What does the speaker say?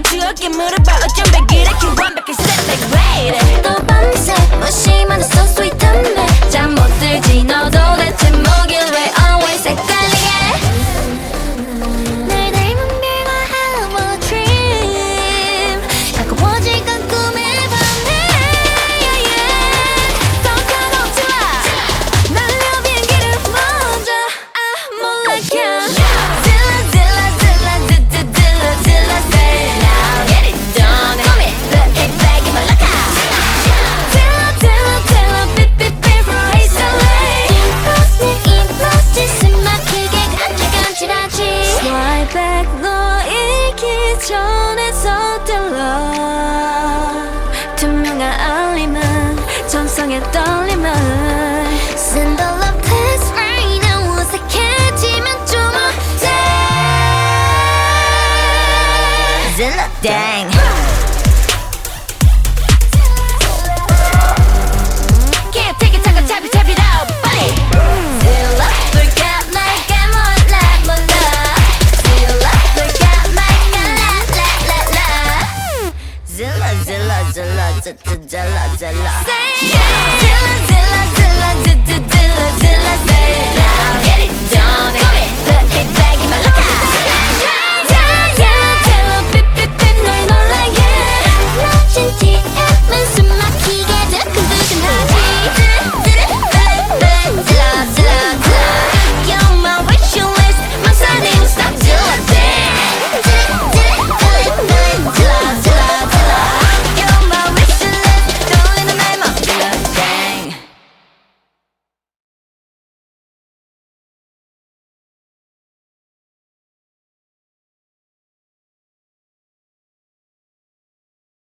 추억에 물어봐 어쩜 이렇게 완벽해 set like wait 또 밤새 무심한 so sweet한데 잠 못 들지 너도 대체 뭐길래 always 헷갈리게 날 닮은 girl I have a dream 가까워질 건 꿈의 밤에 yeah, yeah. 깜깜하고 좋아 날려 비행기를 먼저 I'm more like you Zilla zilla zilla zilla zilla say now get it done Come here put it back in my locker Zilla zilla zilla beep beep beep race away Impulse 내 impulse 짓은 막히게 간질간질하지 Fly back 너 잃기 전에 서둘러 투명한 알림은 전성의 떨림을 Send the love text right now 어색해지면 좀 어때 Zilla dang Can't take it 잠깐 tap it out buddy Zilla 불가 말까 몰라 Zilla 불가 말까 la Zilla zilla zilla zilla zilla zilla Say yeah